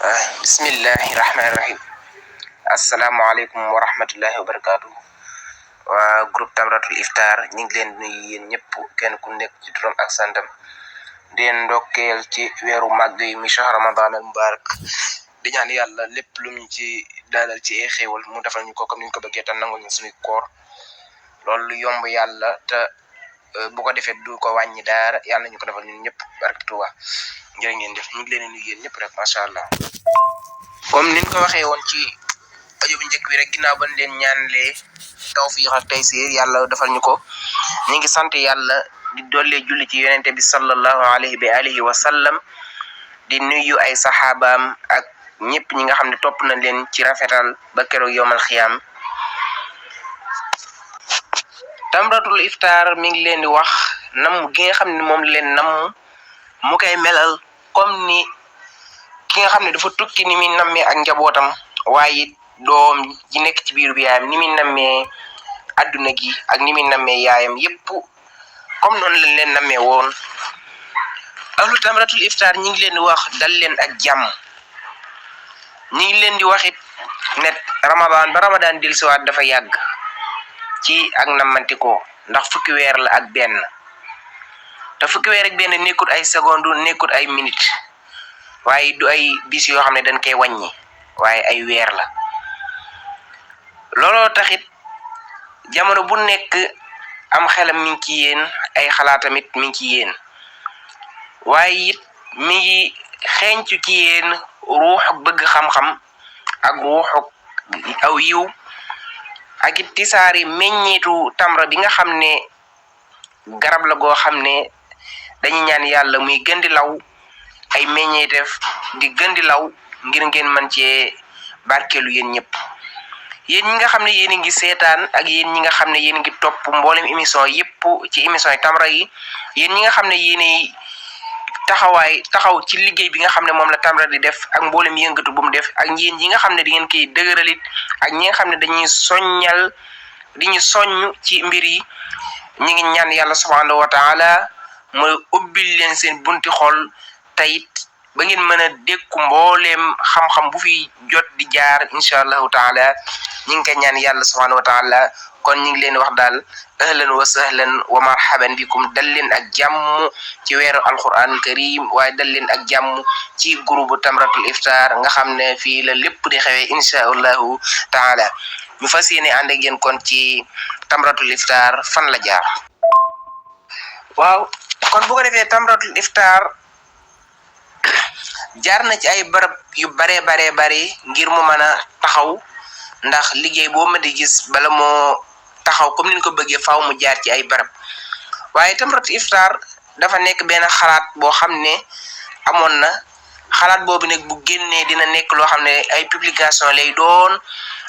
bismillahi rahmani rahim. asalaamaaleykum wa rahmatullahi wa barakaatu. waa groupe Tamratul Iftar ñu ngi leen nuyu yéen ñëpp kenn ku nekk ci turam ak santam di leen ndokkeel ci weeru màgg yi mi shahr ramadan al mubarak di ñaan yàlla lépp lu ñu ci dalal ci ay xéewal mu defal ñu ko comme ni ñu ko bëggee te nangul ñu suñu koor loolu lu yomb yàlla te bu ko defee du ko wàññi dara yàlla ñu ko defal ñun ñëpp barke Tuuba jërë ngeen def ñu ngi leen nuyu yéen ñëpp rek macha allah. comme niñ ko waxee woon ci audio bu njëkk bi rek ginnaaw bañ leen ñaanlee tawfiq ak taysir yàlla defal ñu ko ñu ngi sant yàlla di dollee julli ci yonente bi sallallahu alayhi wa sallam di nuyu ay saxaabaam ak ñëpp ñi nga xam ne topp na leen ci rafetal ba keroog yowmal xiyaam. Tamratul Iftar mi ngi leen di wax nam gi nga xam ne moom leen nam mu koy melal comme ni ki nga xam ne dafa tukki ni muy nammee ak njabootam waaye doom ji nekk ci biiru bi yaayam ni muy nammee adduna gi ak ni muy nammee yaayam yépp comme noonu lañ leen nammee woon. ahlu Tamratul Iftar ñi ngi leen di wax dal leen ak jàmm ñi ngi leen di waxit net ramadan ba ramadan dellusiwaat dafa yàgg ci ak nammantikoo ndax fukki weer la ak benn te fukki weer ak benn nekkut ay seconde nekkut ay minute waaye du ay bis yoo xam ne dañ koy wàññi waaye ay weer la. looloo taxit jamono bu nekk am xelam mi ngi ci yéen ay xalaatamit mi ngi ci yéen waaye it mi ngi xeeñcu ci yéen ruuxuk bëgg xam-xam ak ruuxuk aw yiw ak it tisaari meññeetu tamra bi nga xam ne garab la goo xam ne dañuy ñaan yàlla muy gën di law ay meññeetef di gën di law ngir ngeen mën cee barkeelu yéen ñëpp yéen ñi nga xam ne yéen a ngi seetaan ak yéen ñi nga xam ne yéen ngi topp mboolem émission yëpp ci émission yi tamra yi yéen ñi nga xam ne yéenay taxaw ci liggéey bi nga xam ne moom la tamra di def ak mboolem yëngatu bu mu def ak yéen ñi nga xam ne di ngeen koy dëgëralit ak ñi nga xam ne dañuy soññal di ñu soññ ci mbir yi ñi ngi ñaan yàlla subhanahu wa taala mu ubbil leen seen bunti xol tayit ba ngeen mën a dékku mbooleem xam-xam bu fi jot di jaar incha allahu taala ñi ngi koy ñaan yàlla subhanahu wa taala kon ñi ngi leen wax daal ahlan wa sahlan wa marhaban bikum dal leen ak jàmm ci weeru alquran karim waaye dal leen ak jàmm ci groupe Tamratul Iftar nga xam ne fii la lépp di xewee incha allahu taala ñu fas yéene ànd ak yéen kon ci Tamratul Iftar fan la jaar. waaw kon bu ko defee Tamratul Iftar jaar na ci ay barab yu bare ngir mu mën a taxaw ndax liggéey boo ma di gis bala moo taxaw comme niñ ko bëggee faaw mu jaar ci ay barab waaye Tamratul Iftar dafa nekk benn xalaat boo xam ne amoon na xalaat boobu nag bu génnee dina nekk loo xam ne ay publication lay doon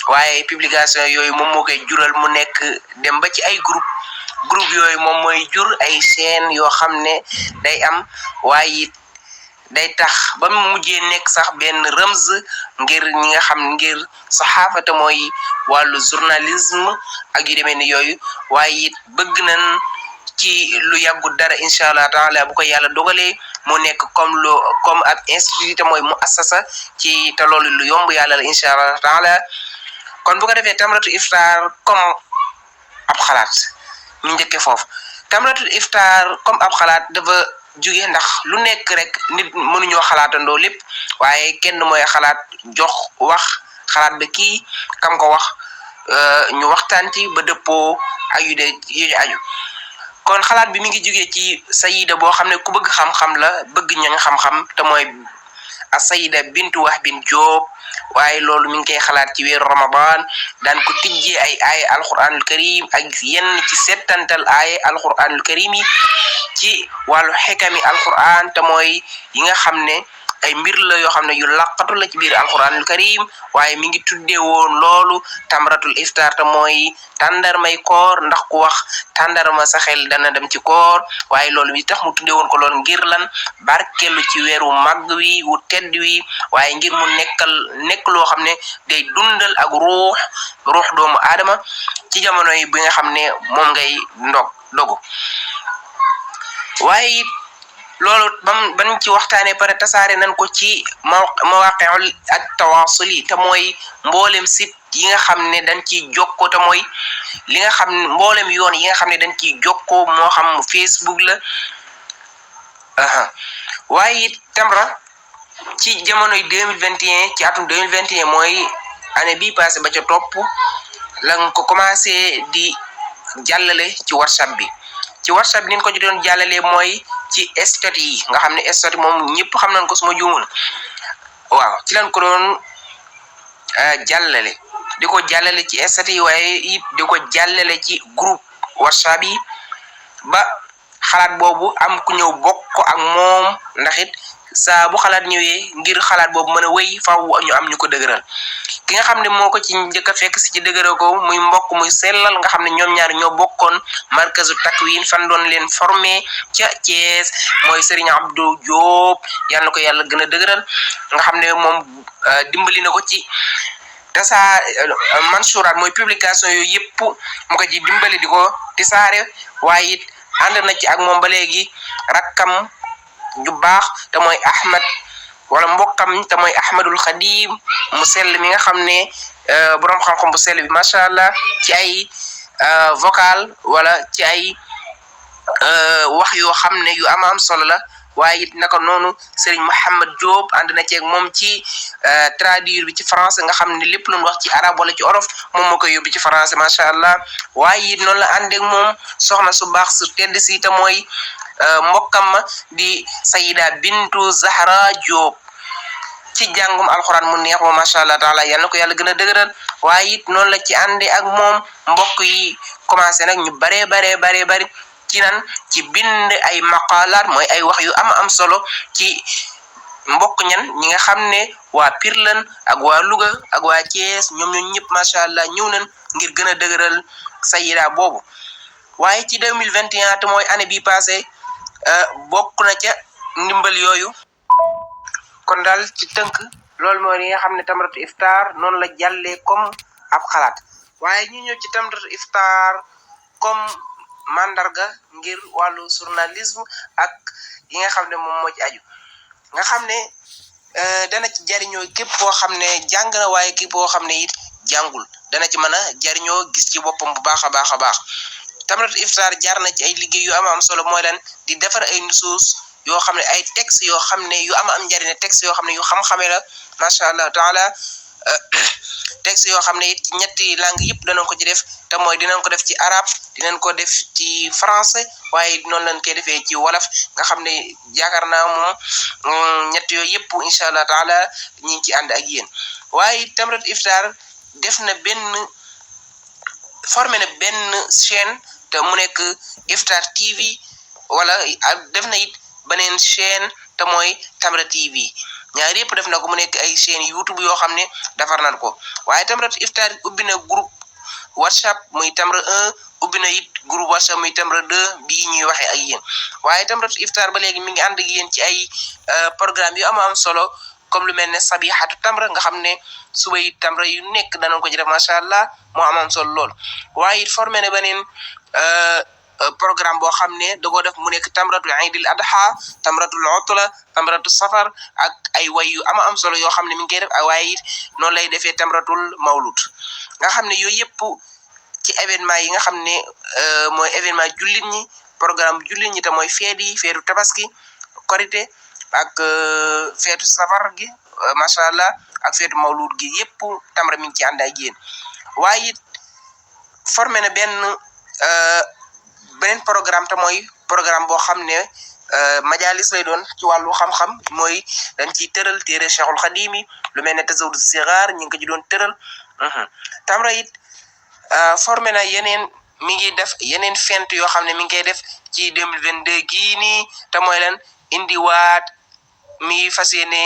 waaye publication yooyu moom moo koy jural mu nekk dem ba ci ay groupe yooyu moom mooy jur ay chaîne yoo xam ne day am waaye it day tax ba mu mujjee nekk sax benn rëmz ngir ñi nga xam ngir saxaafata mooy wàllu journalisme ak yu demee ni yooyu waaye it bëgg nañ ci lu yàggut dara incha allah taala bu ko yàlla dogalee mu nekk comme ab institut te mooy mu assasa ci te loolu lu yomb yàlla la incha allah taala kon bu ko defee Tamratul Iftar comme ab xalaat ñu njëkkee foofu Tamratul Iftar comme ab xalaat dafa jóge ndax lu nekk rek nit mënuñoo xalaatandoo lépp waaye kenn mooy xalaat jox wax xalaat ba kii kam ko wax ñu waxtaan ci ba dëppoo ak yu aju kon xalaat bi mi ngi jógee ci sayida boo xam ne ku bëgg xam-xam la bëgg ña xam-xam te mooy a sayida bintu Wahb bin Joob waaye loolu mi ngi koy xalaat ci weeru ramadan daan ko tijjee ay aaya alquranul karim ak yenn ci settantal aaya alquranul karim yi ci wàllu xikami alquran te mooy yi nga xam ne ay mbir la yoo xam ne yu laqatu la ci biir alquranul karim waaye mi ngi tuddee woon loolu Tamratul Iftar te mooy tàndarmay koor ndax ku wax tàndarma sa xel dana dem ci koor waaye loolu bi tax mu tuddee woon ko lool ngir lan barkelu ci weeru màgg wi wu tedd wi waaye ngir mu nekk loo xam ne day dundal ak ruux doomu aadama ci jamono yi bi nga xam ne moom ngay dogu waaye loolu ban ci waxtaanee pare tasaare nañ ko ci mawaqi'ul at tawaasuli te mooy mboolem site yi nga xam ne dañ ciy jokkoo te mooy li nga xam ne mboolem yoon yi nga xam ne dañ ciy jokkoo moo xam Facebook la waaye it Tamra ci jamonoy 2021 ci atum 2021 mooy année bii passé ba ca topp la nga ko commencé di jàllale ci WhatsApp bi ci WhatsApp bi ni ko ci doon jàllale mooy ci statut yi nga xam ne statut moom ñëpp xam nañ ko suma juumul waaw ci lañ ko doon jàllale di ko jàllale ci statut yi waaye it di ko jàllale ci groupe WhatsApp yi ba xalaat boobu am ku ñëw bokk ak moom ndax it saa bu xalaat ñëwee ngir xalaat boobu mën a wéy faaw ñu am ñu ko dëgëral ki nga xam ne moo ko ci njëkk a fekk si ci dëgëral ko muy mbokk muy sellal nga xam ne ñoom ñaar ñoo bokkoon markazu takwin fan doon leen formé ca Thiès mooy Serigne Abdou Diop yal na ko yàlla gën a dëgëral nga xam ne moom dimbali na ko ci tasaa mansuraat mooy publication yooyu yëpp mu ko ci dimbali di ko tisaare waaye it ànd na ci ak moom ba léegi rakkam ju baax te mooy Ahmad wala mbokkam te mooy Ahmadul Xadim mu sell mi nga xam ne borom xam-xam bu sell bi macha allah ci ay vocal wala ci ay wax yoo xam ne yu am solo la waaye it naka noonu Serigne Mouhamed Diop ànd na ci ak moom ci traduire bi ci français nga xam ne lépp lu wax ci arabe wala ci olof moom moo koy yóbbu ci français macha allah waaye it noonu la ànd ak moom soxna su baax su tedd si te mooy mbokkam ma di Sayida Bintu Zahra Diop ci jàngum alxuraan mu neex ma macha allah taala yal na ko yàlla gën a dëgëral waaye it noonu la ci àndee ak moom mbokk yi commencé nag ñu bari ci nan ci bind ay maqalaat mooy ay wax yu am solo ci mbokk ñi nga xam ne waa Pire lan ak waa Louga ak waa Thiès ñoom ñëpp macha allah ñëw nañ ngir gën a dëgëral Sayida boobu waaye ci 2021 te mooy année bii passé bokk na ca ndimbal yooyu kon daal ci tënk loolu mooy li nga xam ne tamratu iftar noonu la jàllee comme ab xalaat waaye ñu ñëw ci tamratu iftar comme mandarga ngir wàllu journalisme ak yi nga xam ne moom moo ci aju nga xam ne dana ci jariñoo képp koo xam ne jàng na waaye képp koo xam ne it jàngul dana ci mën a jariñoo gis ci boppam bu baax a baax tamratu iftar jaar na ci ay liggéey yu am solo mooy lan di defar ay nusuus yoo xam ne ay texte yoo xam ne yu am njariñ texte yoo xam ne yu xam-xame la macha allah taala texte yoo xam ne it ci ñetti langue yëpp danañ ko ci def te mooy dinañ ko def ci arabe dinañ ko def ci français waaye noonu lañ koy defee ci wolof nga xam ne yaakaar naa moom ñett yooyu yëpp incha allah taala ñi ngi ci ànd ak yéen waaye tamratu iftar formé na benn chaîne te mu nekk Iftar TV wala def na it beneen chaîne te mooy Tamra TV ñaar yëpp def na ko mu nekk ay chaîne YouTube yoo xam ne defar nañ ko waaye tamratu iftar ubbi na groupe WhatsApp muy Tamra 1 ubbi na it groupe WhatsApp muy Tamra 2 bii ñuy waxee ak yéen waaye tamratu iftar ba léegi mi ngi ànd ak yéen ci ay programme yu am solo comme lu mel ne sabihatu tamra nga xam ne suba yi tamra yu nekk danañ ko ci def macha allah moo am solo lool waaye it formé na beneen programme boo xam ne da koo def mu nekk tamratul iidil adha tamratul utla tamratu safar ak ay way yu am solo yoo xam ne mi ngi koy def waaye it noonu lay defee tamratul mawlud nga xam ne yooyu yëpp ci événement yi nga xam ne mooy événement jullit ñi programme jullit ñi te mooy feetu tabaski korité ak feetu safar gi macha allah ak feetu mawlud gi yëpp tamra mi ngi ci ànd ak yéen waaye it formé na beneen programme te mooy programme boo xam ne majalis lay doon ci wàllu xam-xam mooy dañ ciy tëral téere Cheikhul Xadimi lu mel ne Tazawudu Sigaar ñu ngi ko ci doon tëral tamra it formé na mi ngi def yeneen fent yoo xam ne mi ngi koy def ci 2022 gii nii te mooy lan indiwaat mi ngi fas yéene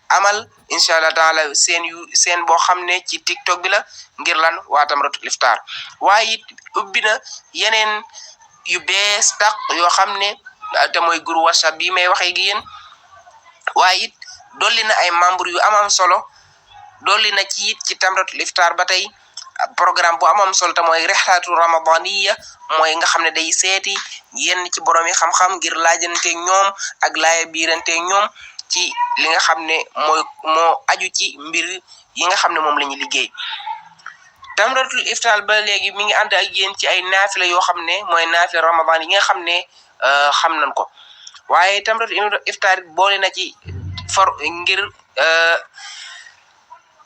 amal incha allah taala seen boo xam ne ci TikTok bi la ngir lan waa tamratul iftar waaye it ubbi na yeneen yu bees tax yoo xam ne te mooy groupe WhatsApp bi may waxee gi yéen waaye it dolli na ay membre yu am solo dolli na ci it ci tamratul iftar ba tey programme bu am solo te mooy rexlaatu ramadaniya mooy nga xam ne day seeti yenn ci borom yi xam-xam ngir laajante ñoom ak laaya biirante ñoom ci li nga xam ne moo aju ci mbir yi nga xam ne moom la ñu liggéey. tamratul iftar ba léegi mi ngi ànd ak yéen ci ay naafila yoo xam ne mooy naafila ramadan yi nga xam ne xam nañ ko waaye tamratul iftar boole na ci ngir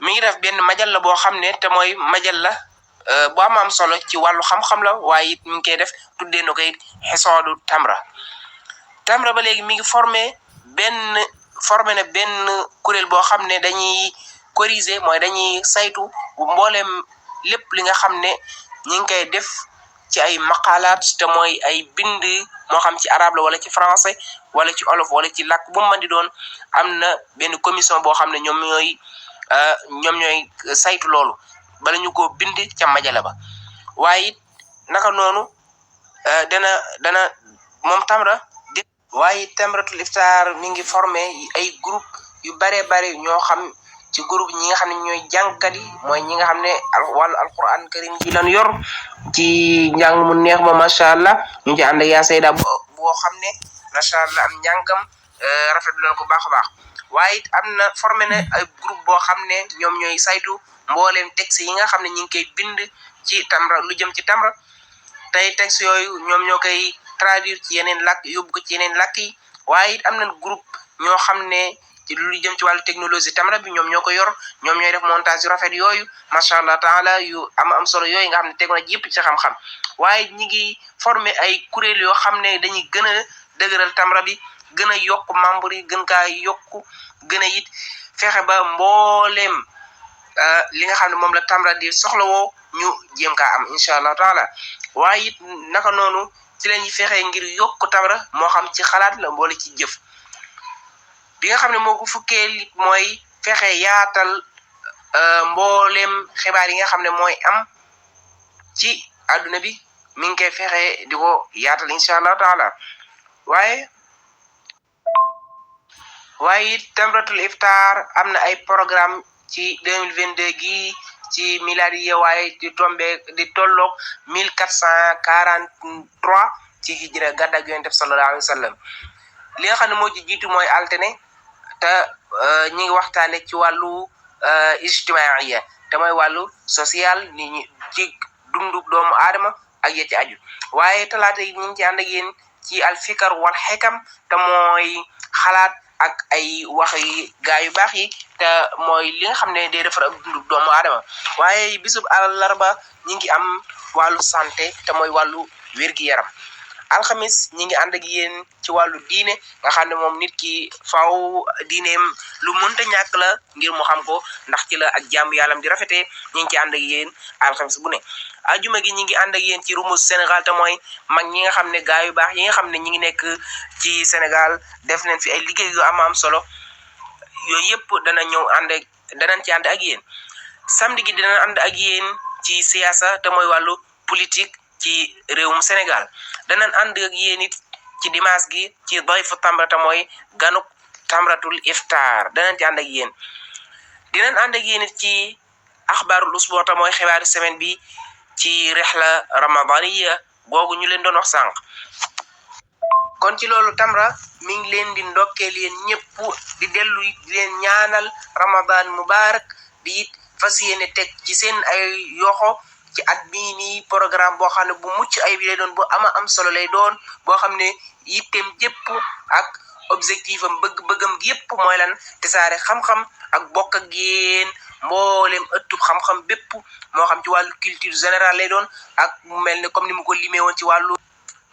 mi ngi def benn majalla boo xam ne te mooy majalla bu am solo ci wàllu xam-xam la waaye it mi ngi koy def tuddee na koy xisoodu tamra ba léegi mi ngi formé na benn kuréel boo xam ne dañuy corriger mooy dañuy saytu mboolem lépp li nga xam ne ñi ngi koy def ci ay maqalaat te mooy ay bind moo xam ci arabe la wala ci français wala ci olof wala ci làkk bu mu mën di doon am na benn commission boo xam ne ñoom ñooy saytu loolu bala ñu ko bind ca majala ba waaye it naka noonu dana moom tamra waaye tamratul iftar mi ngi formé ay groupe yu bare ñoo xam ci groupe ñi nga xam ne ñooy jàngkat yi mooy ñi nga xam ne wàllu alquran karim ji lan yor ci njàng mu neex ma macha allah ñu ci ànd ak yaa sayda boo xam ne macha allah am njàngam rafetlu leen ko baax a baax waaye it am na formé na ay groupe boo xam ne ñoom ñooy saytu mbooleem texte yi nga xam ne ñu ngi koy bind ci tamra lu jëm ci tamra tey texte yooyu ñoom ñoo koy traduire ci yeneen làkk yóbbu ko ci yeneen làkk yi waaye it am na groupe ñoo xam ne ci lu jëm ci wàllu technologie tamra bi ñoom ñoo ko yor ñoom ñooy def montage yu rafet yooyu macha allah taala yu am solo yooyu nga xam ne tegu na yëpp ci xam-xam waaye ñi ngi formé ay kuréel yoo xam ne dañuy gën a dëgëral tamra bi gën a yokk membre yi gën kaa yokku gën a it fexe ba mbooleem li nga xam ne moom la tamra di soxlawoo ñu jéem kaa am incha allah taala waaye it naka noonu ci la ñuy fexe ngir yokk tamra moo xam ci xalaat la wala ci jëf bi nga xam ne moo ko fukkee mooy fexe yaatal mbooleem xibaar yi nga xam ne mooy am ci àdduna bi mi ngi koy fexe di ko yaatal incha allah taala waaye it tamratul iftar am na ay programme ci 2022 gi ci miladiya waaye di tolloog 1443 ci hijra gàddaak Yonent bi sallallahu alayhi wa sallam li nga xam ne moo ci jiitu mooy altine te ñi ngi waxtaane ci wàllu ijtimaiya te mooy wàllu social ni ñi ci dundu doomu aadama ak ya ci aju waaye talaata yi ñu ngi ci ànd ak yéen ci alfikar wal xekam te mooy xalaat ak ay wax yi gaa yu baax yi te mooy li nga xam ne day defar ak dundu doomu aadama waaye bisub àllarba ñi ngi am wàllu santé te mooy wàllu wér-gi-yaram alxamis ñi ngi ànd ak yéen ci wàllu diine nga xam ne moom nit ki faaw diineem lu mënta ñàkk la ngir mu xam ko ndax ci la ak jaamu yàllam di rafetee ñi ngi ci ànd ak yéen alxamis bu ne ajuma gi ñi ngi ànd ak yéen ci rumus Sénégal te mooy mag ñi nga xam ne gaa yu baax yi nga xam ne ñi ngi nekk ci Sénégal def nañ fi ay liggéey yu am solo yooyu yëpp danañ ci ànd ak yéen samedi gi dinañ ànd ak yéen ci siyaasa te mooy wàllu politique ci réewum Sénégal danañ ànd ak yéen it ci dimanche gi ci dayfu tamra te mooy ganuk tamratul iftar danañ ci ànd ak yéen dinañ ànd ak yéen it ci axbaarul usbuu te mooy xibaaru semaine bi ci rihla ramadaniya googu ñu leen doon wax sànq kon ci loolu tamra mi ngi leen di ndokkeel yéen ñëpp di dellu di leen ñaanal ramadan mubarak di it fas yéene teg ci seen ay yoxo ci at bii nii programme boo xam ne bu mucc ay bi lay doon bu am solo lay doon boo xam ne yitteem jëpp ak objectif am bëgg-bëggam gi yëpp mooy lan tasaare xam-xam ak bokk ak yéen mboolem ëttub xam-xam bépp moo xam ci wàllu culture générale lay doon ak mu mel ne comme ni mu ko limee woon ci wàllu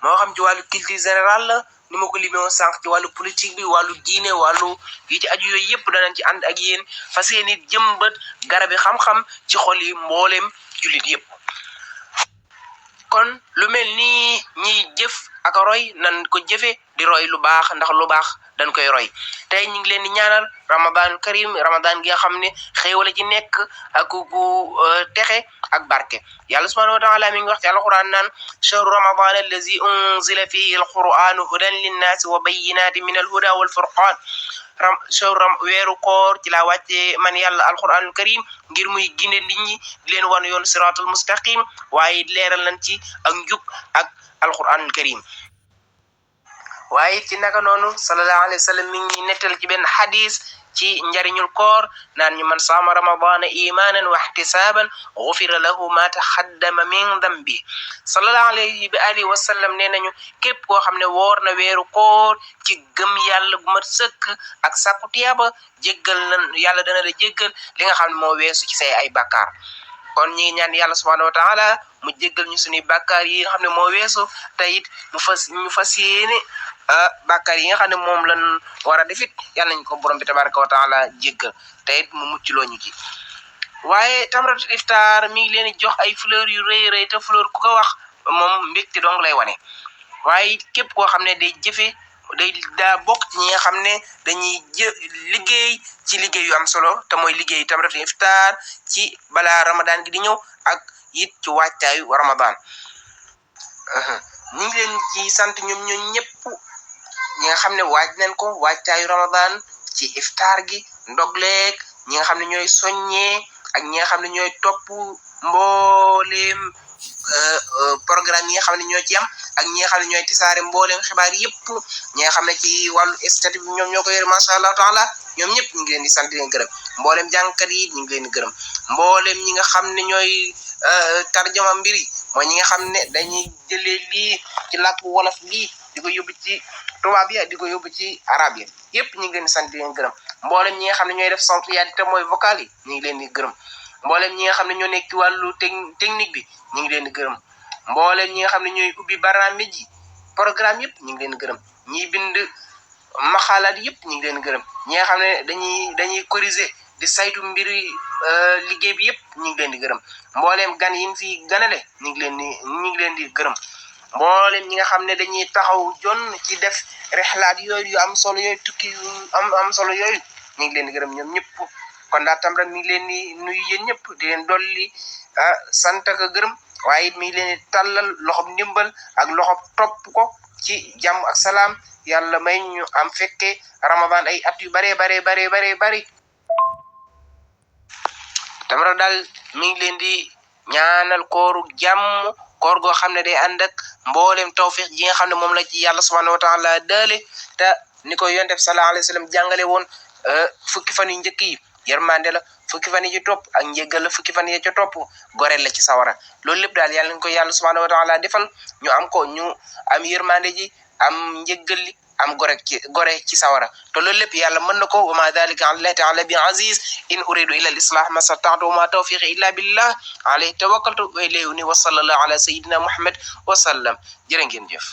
moo xam ci wàllu culture générale la ni ma ko limee woon sànq ci wàllu politique bi wàllu diine wàllu yi ci aju yooyu yëpp danañ ci ànd ak yéen fas yéene jëmbat garabi xam-xam ci xol yi mboolem jullit yëpp kon lu mel ni ñiy jëf ak roy nan ko jëfe di roy lu baax ndax lu baax dañ koy roy. tey ñu ngi leen di ñaanal ramadan karim, ramadan gi nga xam ne xéewal ci nekk ak gu texe ak barke. yàlla subhanahu wa taala mi ngi wax ci alquran naan shahru ramadan allazi unzila fihi alquranu hudan linnaasi wa bayyinatin min alhuda walfurqan. weeru koor ci laa wàcce man yàlla alquranul karim ngir muy ginde nit ñi di leen wan yoon siratul mustaqim, waaye leeral nañ ci ak njub ak alquranul karim. waaye ci naka noonu sallallahu alayhi wa sallam mi ngi nettal ci benn xadis ci njariñul koor naan ñu man saama ramadana imanan wa ihtisaban gufira lahu ma taxaddama min dambi. sallallahu alayhi wa alihi wa sallam nee nañu képp koo xam ne woor na weeru koor ci gëm yàlla bu mat sëkk ak sàkku tiyaaba jéggal na yàlla dana la jéggal li nga xam ne moo weesu ci say ay bàkkaar. kon ñi ngi ñaan yàlla subhanahu wa taala mu jéggal ñu suñuy bàkkaar yi nga xam ne moo weesu te it ñu fas yéene bàkkaar yi nga xam ne moom lañ war a defit yàlla nañ ko borom bi tabaraka wa taala jéggal te it mu muccloo ñu ci. waaye tamratul iftar mi ngi leen di jox ay fleur yu rëy rëy te fleur ku ko wax moom mbégte dong lay wane. waaye képp koo xam ne day jëfe daa bokk ci ñi nga xam ne dañuy liggéey ci liggéey yu am solo te mooy liggéey tamratul iftar ci balaa ramadan gi di ñëw ak it ci wàccaayu ramadan. ñu ngi leen ci sant ñoom ñëpp ñi nga xam ne waaj nañ ko wàccaayu ramadan ci iftar gi ndogleeg ñi nga xam ne ñooy soññee ak ñi nga xam ne ñooy topp mbooleem programme yi nga xam ne ñoo ci am ak ñi nga xam ne ñooy tisaare mbooleem xibaar yëpp ñi nga xam ne ci wàllu statut bi ñoom ñoo ko yore macha allah taala ñoom ñëpp ñu ngi leen di sant di leen gërëm. mbooleem jàngkat yi ñu ngi leen di gërëm. mbooleem ñi nga xam ne ñooy tarjama mbir yi mooy ñi nga xam ne dañuy jëlee lii ci làkk wolof lii di ko yóbbu ci tubaab yi di ko yóbbu ci arab yi yëpp ñu ngi leen di sant di leen gërëm. mbooleem ñi nga xam ne ñooy def sawtiyaat te mooy vocal yi ñu ngi leen di gërëm. mbooleem ñi nga xam ne ñoo nekk ci wàllu technique bi ñu ngi leen di gërëm. mbooleem ñi nga xam ne ñooy ubbi barnaamij yi programme yëpp ñu ngi leen di gërëm. ñiy bind maxalaat yëpp ñu ngi leen di gërëm. ñi nga xam ne dañuy corriger di saytu mbiri liggéey bi yëpp ñu ngi leen di gërëm. mbooleem gan yi fi ganale ñu ngi leen di gërëm. mbooleem ñi nga xam ne dañuy taxaw jon ci def rexlaat yooyu yu am solo yooyu tukki yu am solo yooyu ñu ngi leen di gërëm ñoom ñëpp. kon daal tam rek mi ngi leen di nuyu yéen ñëpp di leen dolli sant ak gërëm, waaye it mi ngi leen di tàllal loxob ndimbal ak loxob topp ko ci jàmm ak salaam. yàlla may ñu am fekke ramadan ay at yu bare tam rek daal mi ngi leen di ñaanal kooru jàmm, koor goo xam ne day ànd ak mboolem tawfiq ji nga xam ne moom la ci yàlla subhanahu wa taala daale te ni ko yonent bi sallallahu alayhi wa sallam jàngale woon fukki fan yu njëkk yi yërmande la, fukki fan yi ci topp ak njéggal la, fukki fan yi ci topp goreel la ci sawara. loolu lépp daal yàlla nañu ko yàlla subhanahu wa taala defal ñu am ko, ñu am yërmande ji, am njéggal li, am gore ci sawara. te loolu lépp yàlla mën na ko. wa ma dalika ala llahi taala bi aziz. in uridu illa al islah ma stata'tu wa ma tawfiqi illa billah alayhi tawakkaltu wa ilayhi unib. wa sallallahu ala sayyidina muhammad wa sallam. jërë ngeen jëf.